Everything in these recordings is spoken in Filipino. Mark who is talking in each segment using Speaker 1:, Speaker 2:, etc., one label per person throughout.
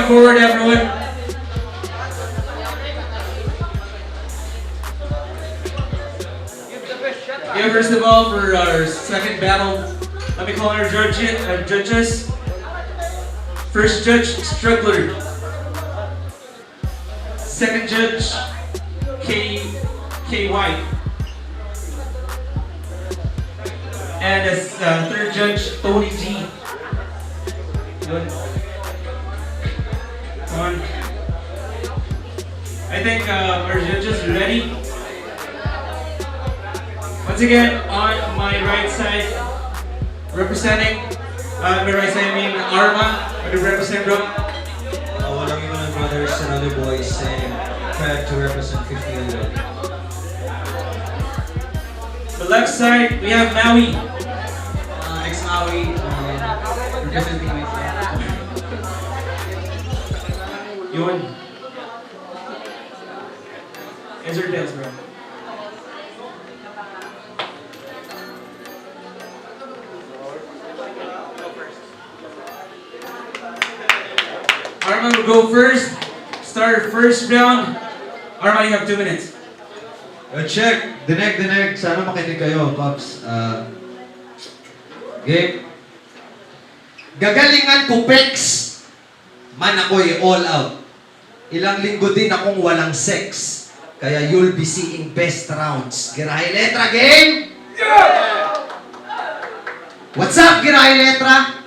Speaker 1: forward, everyone. Yeah, first of all, for our second battle, let me call our judges. First judge, Struggler. Second judge, K White. And as third judge, Tony G. Good. Come on. I think our judges are ready. Once again, on my right side, representing, my right side I mean Arma, I do represent bro.
Speaker 2: Walang iwan ng brothers and other boys and proud to represent 50.
Speaker 1: The left side, we have Maui.
Speaker 2: Ex-Maui, representing my friend.
Speaker 1: Yun. Answer tails, bro. Arma will go first. Start first round. Arma, you have 2 minutes.
Speaker 2: Check! Dineg. Sana makinig kayo, Pops. Game. Gagalingan ko, Pex. Man ako'y all out. Ilang linggo din akong walang sex. Kaya you'll be seeing best rounds. Girahay Letra, game! Yeah! What's up, Girahay Letra?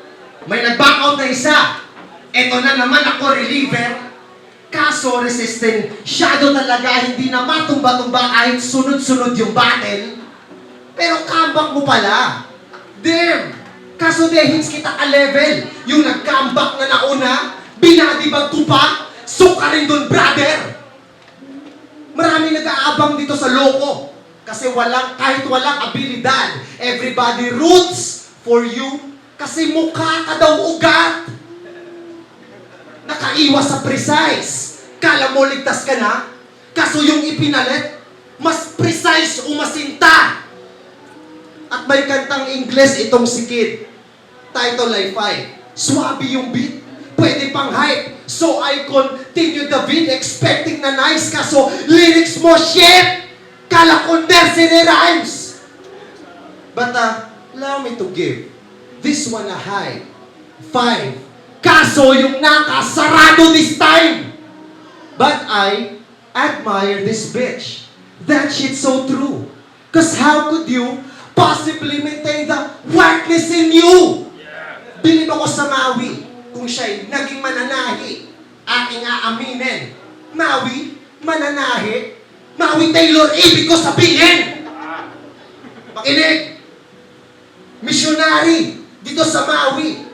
Speaker 2: May nag-back out na isa. Eto na naman ako, reliever. Kaso, resistant, shadow talaga, hindi na matumba-tumba kahit sunod-sunod yung battle. Pero comeback mo pala. Damn! Kaso dehins kita ka-level. Yung nag-comeback na nauna, binadibag ko pa, suka rin dun, brother! Marami nag-aabang dito sa loko. Kasi kahit walang abilidad, everybody roots for you kasi mukha ka daw ugat. Nakaiwas sa precise. Kala mo ligtas ka na? Kaso yung ipinalit, mas precise umasinta. At may kantang Ingles itong si Kid. Title ay 5. Swabe yung beat. Pwede pang hype. So I continue the beat expecting na nice. Kaso lyrics mo shit. Kala ko nursery rhymes. But allow me to give this one a high 5. Kaso yung nakasarado this time. But I admire this bitch. That shit's so true. Cause how could you possibly maintain the whiteness in you? Bilib ako sa Maui. Kung siya'y naging mananahi, aking aaminin. Maui, mananahi. Maui Taylor, ibig ko sabihin. Makinig. Missionary, dito sa Maui.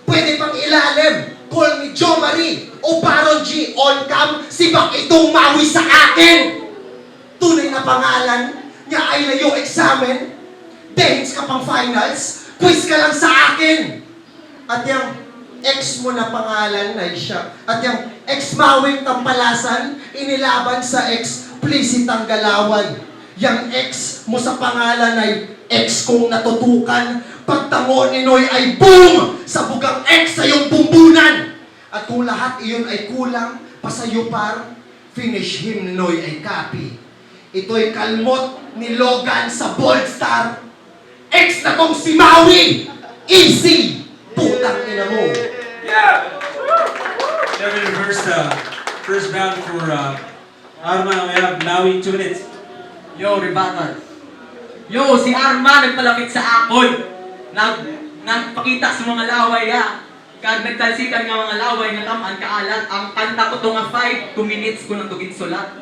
Speaker 2: Pwede pang ilalim. Call me Jo Marie o Baron G. On cam, sibak itong Maui sa akin. Tunay na pangalan niya ay layo examen. Dehins ka pang finals, quiz ka lang sa akin. At yung ex mo na pangalan ay siya. At yung ex-Mawing tampalasan, inilaban sa explicit ang galawan. Yang ex mo sa pangalan ay ex kong natutukan. Pagtango ni Noy ay boom! Sa bugang ex sa iyong bumbunan. At kung lahat iyon ay kulang, pasayo par, finish him Noy ay copy. Ito'y kalmot ni Logan sa Bold Star. Ex na kong si Maui! Easy! Putang ina mo!
Speaker 1: Yeah! Then the first round for Arma, we have Maui 2 minutes.
Speaker 3: Yo, rebuttal. Yo, si Arma nagpalapit sa akon. Nagpakita sa mga laway, Kag nagtalsikan nga mga laway na tamaan kaalat, ang kanta ko to nga 5 minutes ko nang tugin sulat.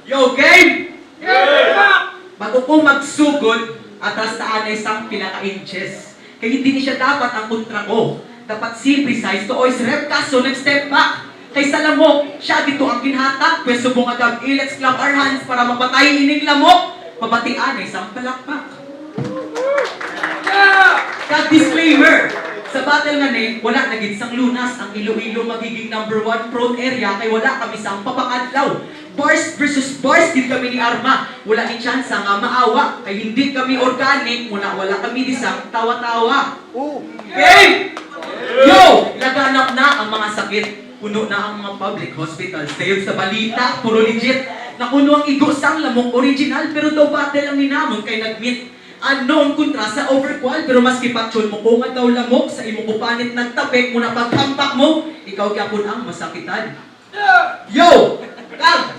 Speaker 3: Yo, game! Yeah! Bago ko magsugod, atas taan ay isang pinaka-inches. Kaya hindi ni siya dapat ang kontra ko. Dapat si precise to ois rep kaso nag-step back. Kay sa lamok, siya dito ang kinhatak. Pwesto mong agad let's clap our hands para mapatay ining lamok. Pabatian ay isang palakpak. Kag disclaimer, sa battle nga ni, wala naging sang lunas. Ang Iloilo magiging #1 prone area kay wala kami sang papakadlaw. Bars versus bars din kami ni Arma. Wala ni chance nga maawa. Kay hindi kami organic, wala kami disang tawa-tawa. Okay! Yo! Laganap na ang mga sakit. Puno na ang mga public hospitals. Dayon sa balita, puro legit. Nakuno ang igusang lamok original, pero daw battle ang ninamon kay nagmeet. Unknown kontra sa overqual, pero maski paksyon mo kung nga daw lamok sa imo kupanit nagtapik mo na paghampak mo, ikaw gyapon ang masakitan. Yo! Kag!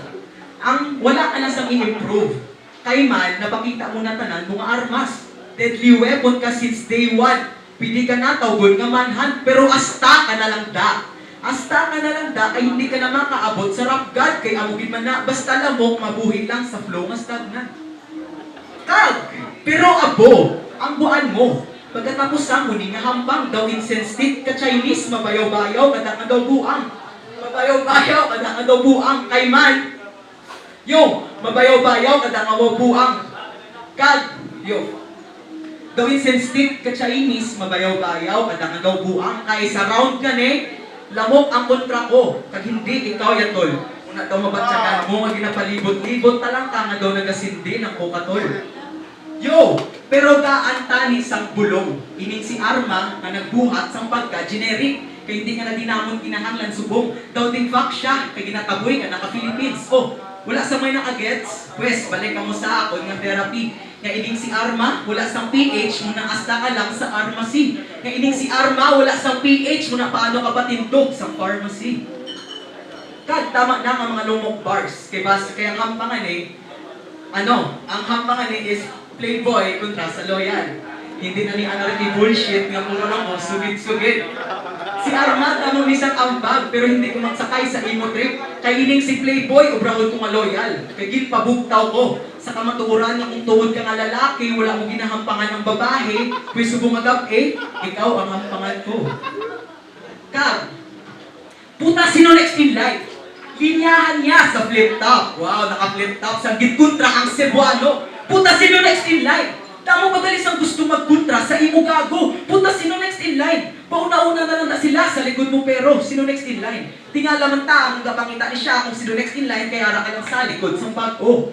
Speaker 3: Ang wala ka na sang i-improve. Kay man, napakita mo na tanan mga armas. Deadly weapon ka since day one. Pili ka na tawgon nga manhunt, pero asta ka na lang da. Asta ka na lang da, ay hindi ka na makaabot sa rap god, kay amugin man na, basta lamok, mabuhi lang sa flow nga stagnant. Kag! Pero abo, ang buan mo. Pagkatapos ang muni nga hambang, daw insensate ka Chinese, mabayaw-bayaw, kada nga daw buang. Mabayaw-bayaw, kada nga daw buang. Kay man, yo, mabayaw-bayaw, kada nga daw buang. Kag, yo, daw insensate ka Chinese, mabayaw-bayaw, kada nga daw buang. Kay sa round ka ni, lamok ang kontra ko, kag hindi ikaw yatol. Una daw mabatsagan mo, nga ginapalibot-libot talang ka nga daw nagasindi ng kokatol. Yo! Pero gaanta ni sang bulong. Ining si Arma na nagbuhat sang pagka-generic. Kaya hindi nga na dinamon kinahanglan subong. Daw din fact siya, kaya ginataboy ka naka-Philippines. Oh, wala sa may nakagets? Pwes, balik ka mo sa akon nga therapy. Nga ining si Arma, wala sang PH, muna asta ka lang sa pharmacy. Nga ining si Arma, wala sang PH, muna paano ka ba tindog sa pharmacy. Kag, tama na ang mga lumok bars. Kaya ang hampangan ang hampangan is playboy kontra sa loyal. Hindi na ni anarchy bullshit nga puro lang mo, sugid-sugid. Si Arma, tamang isang ambag, pero hindi ko magsakay sa emo trip. Kay ining si playboy, obrahon ko nga loyal. Kay ginpabugtaw ko. Sa kamaturan nga kung tuwod ka nga lalaki, wala mo ginahampangan ng babae, pwes bumagap ikaw ang hampangan ko. Kag, puta, sino next in life? Linyahan niya sa flip top. Wow, naka-flip top. Sa kontra ang Cebuano. Puta, sino next in line? Tamo madalis ang gusto magkontra sa imo gago. Puta, sino next in line? Pauna-una na lang na sila sa likod mo, pero sino next in line? Tingala man ta, ang gapangita ni siya kung sino next in line, kaya ara ka lang sa likod sa bago.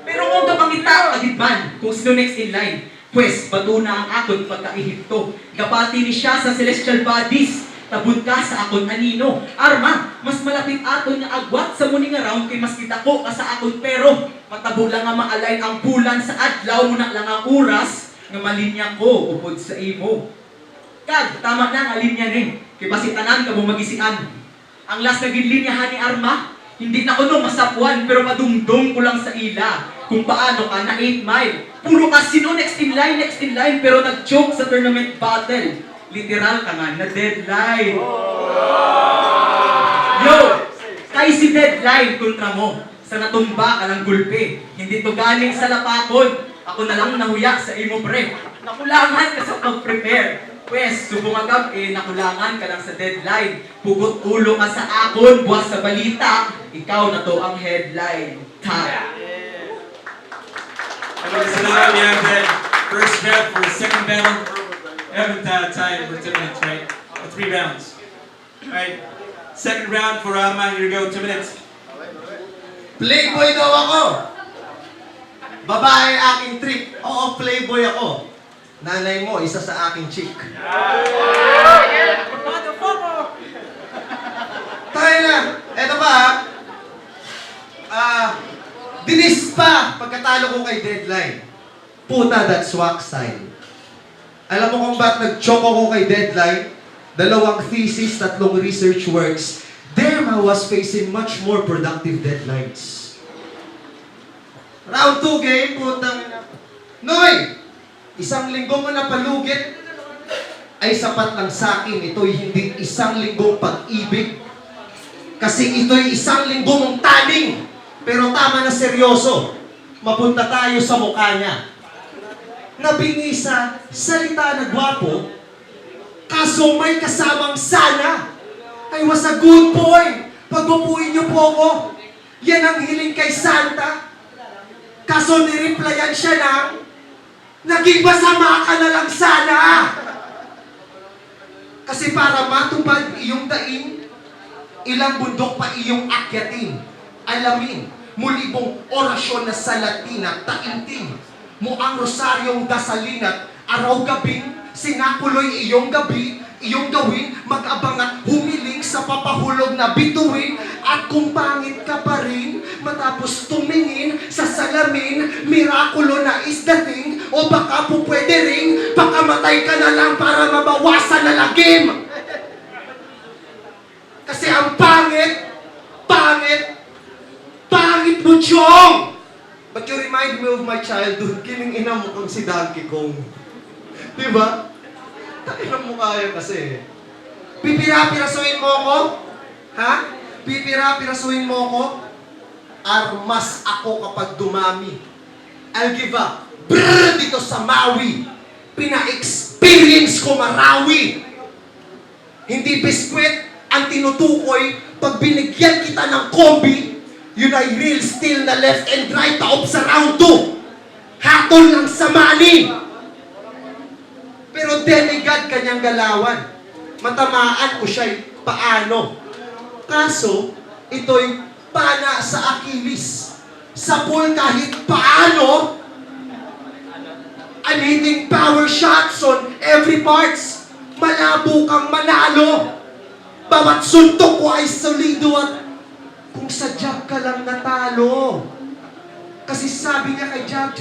Speaker 3: Pero kung gapangita, agitman kung sino next in line, pues, batuna ang akon pagkaihipto. Gapati ni siya sa celestial bodies. Tabun ka sa akon anino. Arma, mas malapit aton nga agwat sa muning round kay mas kita ko ka sa akon, pero matabo lang nga ma-align ang bulan sa adlaw mo na lang ang oras nga malinya ko upod sa imo. Kag, tama na nga linya ni. Kay basitanan ka mo magisian. Ang last na ginlinyahan ni Arma, hindi na kuno masapuan, pero madumdum ko lang sa ila kung paano ka na 8 mile. Puro ka sino next in line, pero nag-choke sa tournament battle. Literal ka nga na deadline. Yo! Kay si deadline kontra mo. Sa natumba ka ng gulpe. Hindi to galing sa lapakon. Ako na lang nahuya sa imo pre. Nakulangan ka sa pag-prepare. Pwes, subong agad nakulangan ka lang sa deadline. Pugot ulo ka sa akon, buwas sa balita. Ikaw na to ang headline. Ta!
Speaker 1: So now we have that first round for the second battle. We haven't time for 2 minutes, right? 3 rounds. Alright. Second round for Arma. Here we go, 2 minutes.
Speaker 2: Playboy daw ako. Babae aking trip. Oo, playboy ako. Nanay mo, isa sa aking chick. Tayo na. Eto pa dinis pa pagkatalo ko kay deadline. Puta, that's wax time. Alam mo kung ba't nag-choke ako kay deadline? 2 thesis, 3 research works. Derma was facing much more productive deadlines. Round 2 game, putang... Noy! 1 linggo mo na palugit ay sapat lang sa akin. Ito'y hindi 1 linggong pag-ibig. Kasi ito'y 1 linggo mong taning. Pero tama na seryoso. Mapunta tayo sa mukha niya. Nabingi sa salita na gwapo, kaso may kasamang sana. I was a good boy. Pagpupuin niyo po ako. Yan ang hiling kay Santa. Kaso nireplyan siya ng, naging masama ka na lang sana. Kasi para matupad iyong daing, ilang bundok pa iyong akyatin. Alamin, muli mong orasyon na sa Latin at taimtim mo ang rosaryong dasalin at araw-gabing sinakuloy iyong gabi, iyong gawin, mag-abang at humiling sa papahulog na bituin at kung pangit ka pa rin, matapos tumingin sa salamin, mirakulo na is dating o baka po pwede ring pakamatay ka na lang para mabawasan na lagim. Kasi ang pangit mo, Chong! But you remind me of my childhood, kining ina mo kang si Donkey Kong. Diba? Takinang mo kaya kasi. Pipira-pirasuin mo ako? Ha? Pipira-pirasuin mo ako? Armas ako kapag dumami. I'll give up. Brrr! Dito sa Maui. Pina-experience ko Marawi. Hindi biskwit ang tinutukoy pag binigyan kita ng kombi, yun ay real steel na left and right taob sa round 2. Hatol lang sa money. Pero demigod kanyang galawan. Matamaan ko siya'y paano. Kaso, ito'y pana sa Achilles. Sapul kahit paano. I'm hitting power shots on every parts. Malabo kang manalo. Bawat suntok ko ay solido at kung sa jab ka lang natalo. Kasi sabi niya kay Jab,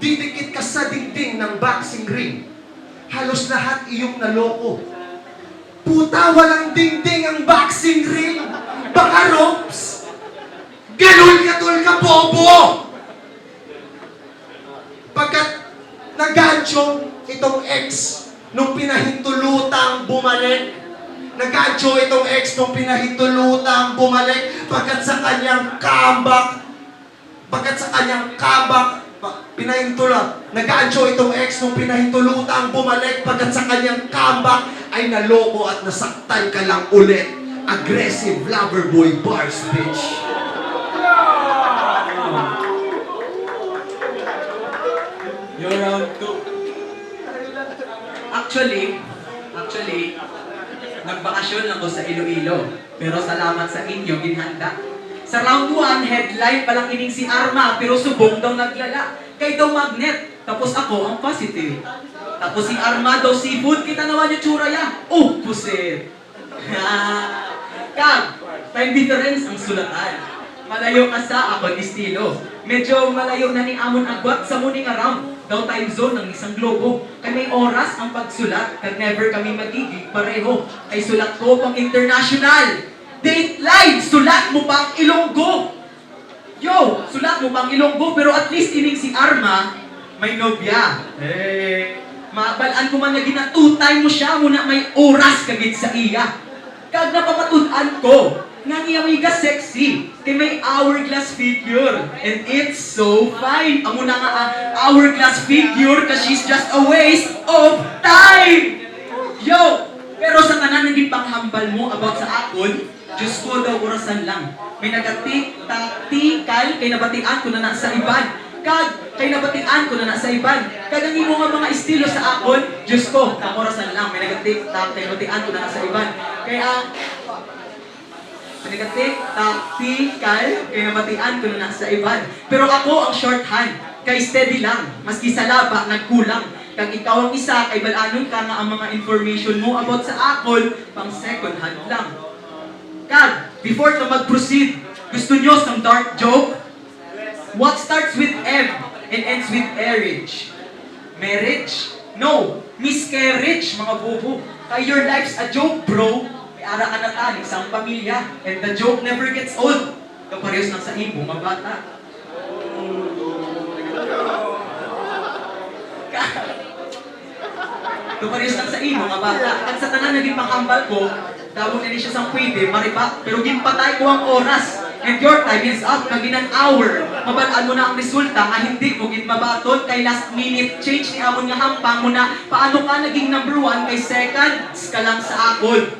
Speaker 2: didikit ka sa dingding ng boxing ring. Halos lahat iyong naloko. Puta, walang dingding ang boxing ring. Baka ropes. Ganun ka, bobo! Pagkat nagancho itong ex nung pinahintulutang bumalik. Nagancho itong ex nung pinahintulutang bumalik pagkat sa kanyang comeback. Pinahintula. Nag-ancho itong ex nung pinahintulutang bumalik pagkat sa kanyang comeback ay naloko at nasaktan ka lang ulit. Aggressive lover boy bars, bitch.
Speaker 1: You're round 2.
Speaker 3: Actually, nagbakasyon ako sa Iloilo. Pero salamat sa inyo, ginhanda. Sa round 1, headline palang ining si Arma, pero subong daw naglala. Kay daw magnet, tapos ako ang positive. Tapos si Arma daw seafood, kita naman yung tsura ya. Oh, pusit. Kag, time difference ang sulatan. Malayo ka sa akong estilo. Medyo malayo na ni Amon Agwat sa muning around. Daw time zone ng isang globo. Kay may oras ang pagsulat, kag never kami magiging pareho. Ay sulat ko pang international. Dateline, sulat mo pang Ilonggo. Yo, sulat mo pang Ilonggo, pero at least ining si Arma, may nobya. Maabalaan ko man na ginatutay mo siya, muna may oras kagit sa iya. Kag napapatunan ko, nga niya may sexy, kay may hourglass figure. And it's so fine. Amo na nga hourglass figure, cause she's just a waste of time. Yo, pero sa tanan naging panghambal mo about sa akon, Diyos ko daw orasan lang. May nagatik-taktikal, kay nabatian ko na nasa iban. Kag, kay nabatian ko na nasa iban. Kag ang imo nga mga estilo sa akon, Diyos ko, ang orasan lang. May nagatik-tak, kay nabatian ko na nasa iban. Kaya, may nagatik-taktikal, kay nabatian ko na nasa iban. Pero ako ang shorthand, kay steady lang. Maski sa laba, nagkulang. Kag ikaw ang isa, kay balanon ka nga ang mga information mo about sa akon, pang second hand lang. Kag, before ka mag-proceed, gusto nyo some dark joke? What starts with M and ends with marriage? Marriage? No, miscarriage, mga bobo. Kaya your life's a joke, bro. May ara ka na tani sa pamilya, and the joke never gets old. Kaparehos lang sa imo, mga bata. Kaparehos lang sa imo, mga bata. At sa tanan naging pangambal ko, tawag na siya sang pwede, maripa, pero ginpatay ko ang oras. And your time is up, kagin an hour. Mabalaan mo na ang resulta, nga hindi mo mabaton kay last minute change ni amon nga hampang mo na paano ka naging number 1 kay seconds ka lang sa akon.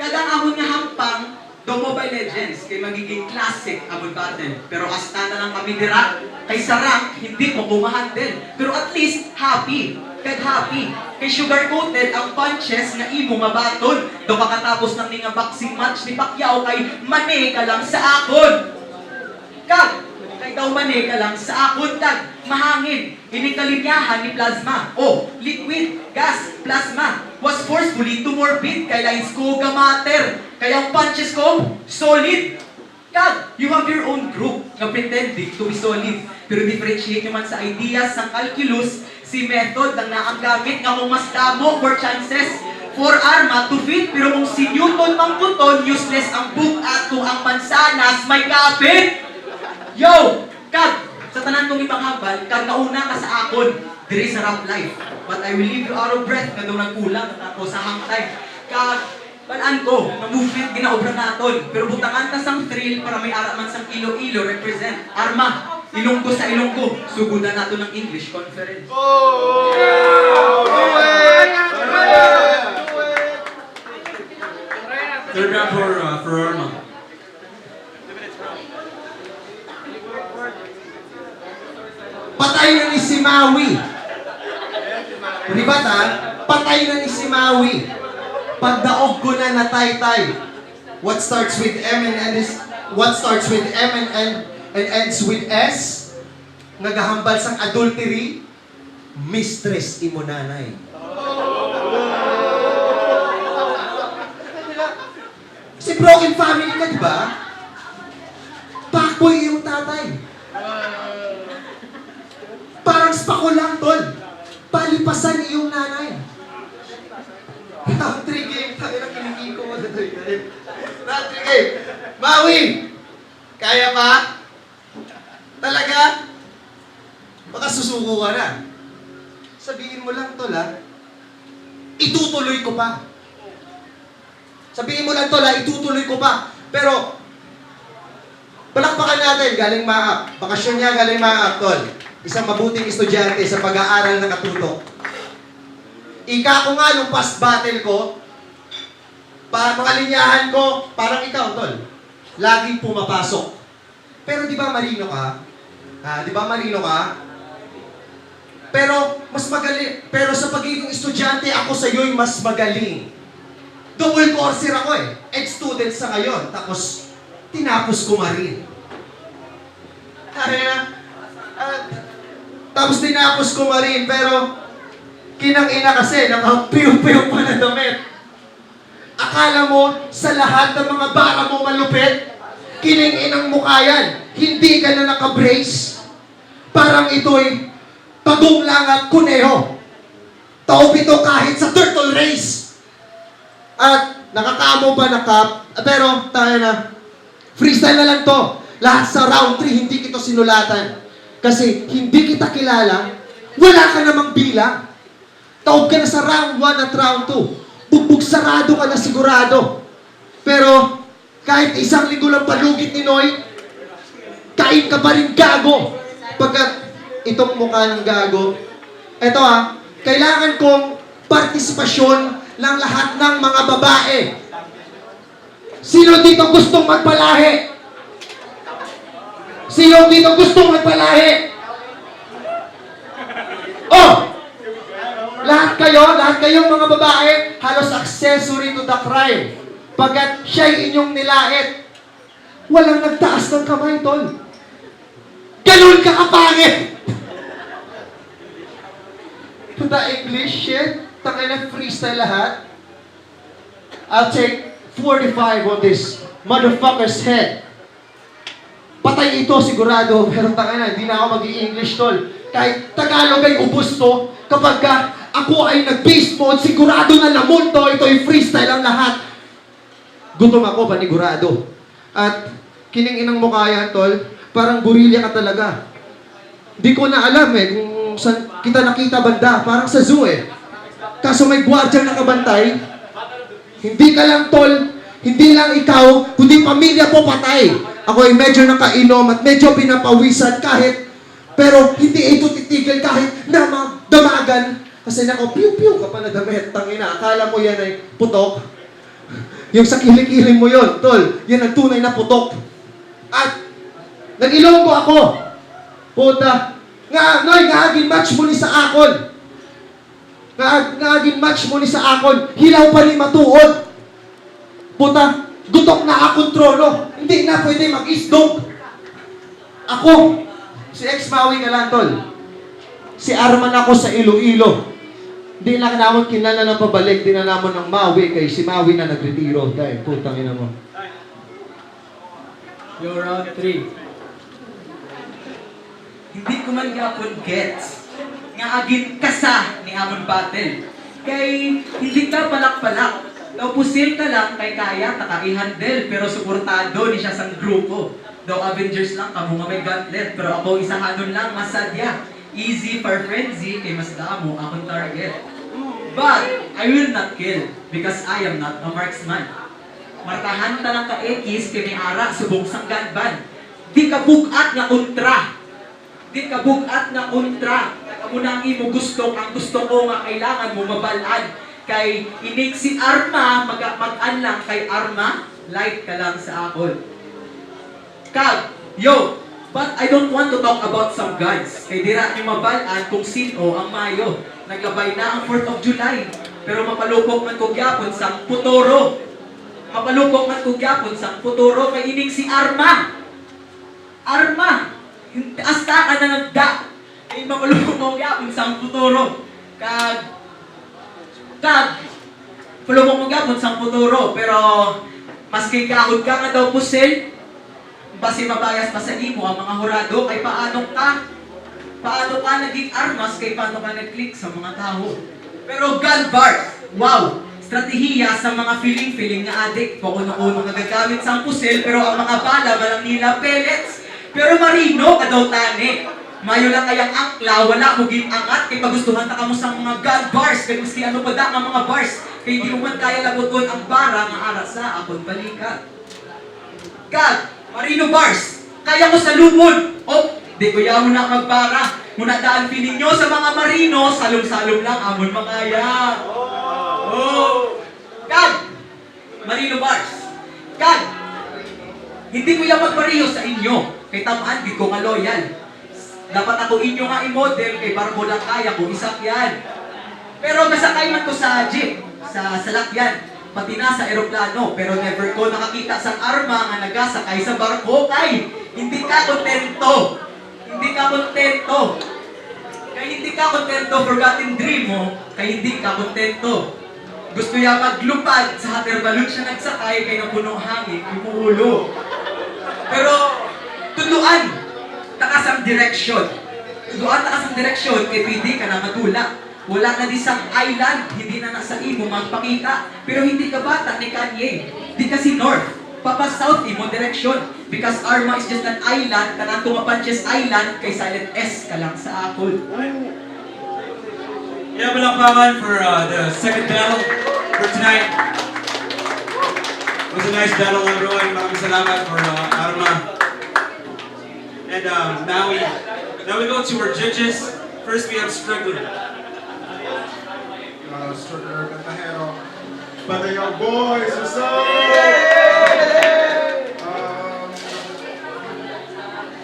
Speaker 3: Kadang amon nga hampang, do Mobile Legends, kay magiging classic amon button. Pero hasta na lang kami dira, kay sa rank, hindi mo kumahandle. Pero at least, happy. Kag happy. Kay sugar-coated ang punches nga imo mabaton. Do kakatapos ng nga boxing match ni Pacquiao kay mane ka lang sa akon. Kag, kay daw mane ka lang sa akon tag mahangin. Ini kalinyahan ni plasma. Oh, liquid, gas, plasma. was forcefully to morbid. Kaya lines ko gamater. Kaya ang punches ko, solid. Kag, you have your own group na pretending to be solid. Pero differentiate nyo man sa ideas ng calculus, si method ang nakagamit nga kung mas damo for chances for arma to fit. Pero kung si Newton mang buton, useless ang book at kung ang mansanas may kapit. Yo! Kag, sa tanan kong ipanghabal, kag nauna ka sa akon, there is a rough life. But I will leave you out of breath na daw nagkulang at ako sa hangtay. Kag, palaan ko, na movement ginaobra naton. Pero butangan ta sang thrill para may araman sang ilo-ilo represent. Arma, ilonggo sa ilonggo. Sugudan nato ng English conference.
Speaker 1: Third round for Arma.
Speaker 2: Patay na ni si Maui. Di ba ta? Patay na ni si Maui. Pagdaog ko na natay-tay. What starts with M and ends with S? Nagahambal sang adultery. Mistress imo nanay. Si broken family ka, di ba? Pakboy yung tatay. Parang spako lang, tol. Palipasan iyong nanay. Round 3 game. Tayo na kinikiko mo na 3 game. Round 3 game. Maui! Kaya pa? Talaga? Baka susuko ka na. Sabihin mo lang, tol, ha? Itutuloy ko pa. Sabihin mo lang, tol, ha? Itutuloy ko pa. Pero, palakpakan natin, galing maap. Bakasyon niya, galing maap, tol. Isang mabuting estudyante sa pag-aaral na katutok. Ika ko nga nung past battle ko, mga linyahan ko, parang ikaw, tol. Laging pumapasok. Pero di ba marino ka? Di ba marino ka? Pero mas magaling. Pero sa pagiging estudyante, ako sa iyo'y mas magaling. Double courser ako eh. Ex-student sa ngayon. Tapos, tinapos ko marin. Kaya, tapos tinapos ko marin, pero kinang-ina kasi, nakapiyo-piyo pa na damit. Akala mo, sa lahat ng mga bara mo malupit, kining-inang mukha yan. Hindi ka na nakabrace. Parang ito'y pagong lang at kuneho. Taob ito kahit sa turtle race. At nakakamo pa na cup. Pero, tayo na. Freestyle na lang to. Lahat sa round 3, hindi kita sinulatan. Kasi hindi kita kilala, wala ka namang bilang. Taob ka na sa round 1 at round 2. Bugbog sarado ka na sigurado. Pero, kahit isang linggo lang palugit ni Noy, kain ka pa rin gago. Pagkat itong mukha ng gago, eto kailangan kong partisipasyon ng lahat ng mga babae. Sino dito gustong magpalahi? Sino dito gustong magpalahi? Oh! Lahat kayong mga babae, halos accessory to the crime. Pagkat siya'y inyong nilait. Walang nagtaas ng kamay, tol. Ganun ka kapangit! To the English shit, takay na freestyle lahat. I'll take 45 on this motherfucker's head. Patay ito sigurado, pero takay na, hindi na ako mag-i-English, tol. Kahit Tagalog ay ubus to, kapag ako ay nag-beast mode, sigurado na lamon to, ito ay freestyle ang lahat. Gutom ako, panigurado. At kining-inang mukha yan, tol, parang gorilla ka talaga. Di ko na alam kung saan kita nakita banda, parang sa zoo Kaso may gwardiyan nakabantay, hindi ka lang, tol, hindi lang ikaw, kundi pamilya po patay. Ako ay medyo nakainom at medyo pinapawisan pero hindi ito titigil kahit na damagan. Kasi piu-piu ka pa na damit, tangina. Akala mo yan ay putok. Yung sa kilik-kiling mo yon, tol, yan ang tunay na putok. At nag-ilonggo ako. Puta. Nga match mo ni sa akon. Nga match mo ni sa akon. Hilaw pa ni matuod. Puta, gutok na akong trono. Hindi na pwede mag-isdog. Ako, si ex-Maui ka lang, tol. Si Arman ako sa Iloilo. Di lang namon kinala na pabalik, di na namon ng Maui, kay si Maui na nagretiro. Dahil, putang ina mo.
Speaker 3: Yo, round 3. Hindi ko man gapon gets nga agin kasa ni Amon Battle. Kay hindi ka palak-palak. Daw pusil ka lang kay kaya taka-i-handle pero suportado ni siya sang grupo. Daw Avengers lang kamo nga may gauntlet pero ako isang hanon lang masadya. Easy for frenzy kay mas damo akong target. But I will not kill because I am not a marksman. Martahan ta lang ka X kay may ara subong sang ganban. Di ka bugat nga kontra. Di ka bugat nga kontra. Amo na ang imo gusto, ang gusto ko nga kailangan mo mabalaan. Kay inig si Arma, mag-an lang kay Arma, light ka lang sa akon. Kag, yo, but I don't want to talk about some guns. Kay dira niyo mabalaan kung sino ang mayo. Naglabay na ang 4th of July. Pero mapalupok man kog yapon sang putoro. Mapalupok man kog yapon sang putoro kay inig si Arma. Arma, hasta ka na nagda. Kay mapalupok mo yapon sang putoro. Palupok mo yapon sang putoro. Pero maski kahod ka nga daw pusil, basi mabayas pa sa imo ang mga hurado kay paano ka naging armas kay paano ka nag-click sa mga tao. Pero gun bars, wow! Stratehiya sa mga feeling nga addict. Pakuno-kuno nagagamit sa pusil pero ang mga bala walang nila pellets. Pero marino ka daw tani. Mayo lang kayang angkla, wala mo angat kay magustuhan ta kamo sa mga gun bars kay maski ano pa da nga mga bars kay di man kaya labuton ang bara nga ara sa akon balikat. Kag Marino bars, kaya mo sa lumod. Oh, di ko yaw mo na magbara. Muna daan feeling nyo sa mga marino, salong-salong lang amon makaya. Oh. Kag, Marino bars. Kag, hindi ko yaw magpariho sa inyo. Kay tamaan, di ko nga loyal. Dapat ako inyo nga i-model, kay para mo lang kaya kung isakyan. Pero nasakay man ko sa jeep, sa salakyan. Pati na sa eroplano, pero never ko nakakita sa arma nga nagasakay sa barko kay hindi ka kontento. Hindi ka kontento. Kay hindi ka kontento, forgotten dream mo, kay hindi ka kontento. Gusto niya maglupad sa hot air balloon siya nagsakay kay napuno hangin, imuulo. Pero tuluan, takasang direksyon. Tuluan takasang direksyon kay pwede ka na matulak. Wala na di sa island, hindi na nasa imo magpakita. Pero hindi ka bata ni Kanye. Di ka si North. Papa South imo direction. Because Arma is just an island, kanang tumapanches island, kay silent S ka lang sa akol.
Speaker 1: Yeah, palakpakan for the second battle for tonight. It was a nice battle, everyone. Maraming salamat for Arma. And now we go to our judges. First we have Strickler.
Speaker 4: Strickler Cantahero. Patayo boys, what's up?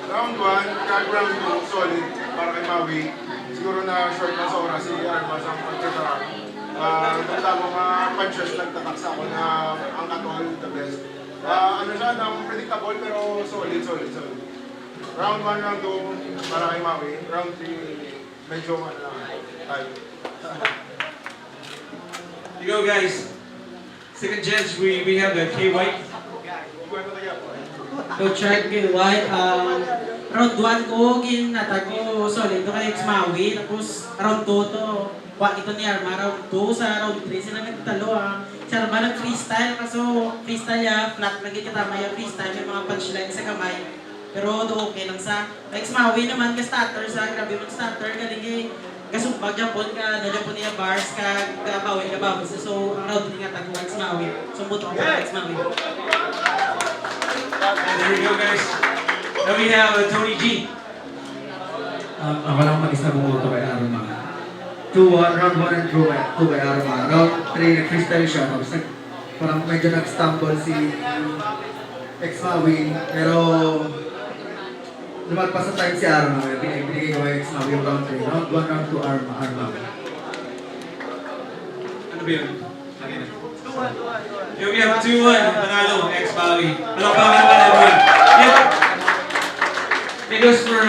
Speaker 4: Round 1, kag round 2, solid para kay Maui. Siguro na short na sa oras si Armas ang pagkita. Nagtamo mga punches nagtatak sa ako na ang katol the best. Ano siya, unpredictable pero solid. Round 1, round 2 para kay Maui. Round 3, medyo tight.
Speaker 1: You go, guys. Second judge, we have the K White.
Speaker 5: Coach Red K. White, round 1 ko, ginatag ko solid, kay X-Maui, tapos round 2 to, ito ni Arma, round 2, sa round 3, sila nagtalo Si Arma nag-freestyle, kaso freestyle niya, flat lagi katama yung freestyle, may mga punchline sa kamay. Pero do okay lang sa X-Maui naman, ka-starter sa, grabe mag-starter, galing kasumpag Japon ka, na Japon niya bars, kabawi, kababas. So, ang round 3 nga tag X-Maui. Sumbuto ko para X-Maui.
Speaker 1: And there we go, guys. Now we have Tony G.
Speaker 6: Ako lang mag-isa bumuto kay Arma. 2-1, round 1 and 2 kay Arma. Round 3, nag-freestyle siya. Tapos parang medyo nag-stumble si X-Maui. Pero lumagpas sa time si Arma. Binigay ko kay X-Maui yung round 3. Round 1, round 2, Arma.
Speaker 1: Ano ba yun? Here we have 2-1, Panalo, X-Maui. Palakpakan naman, everyone. Yeah. It goes for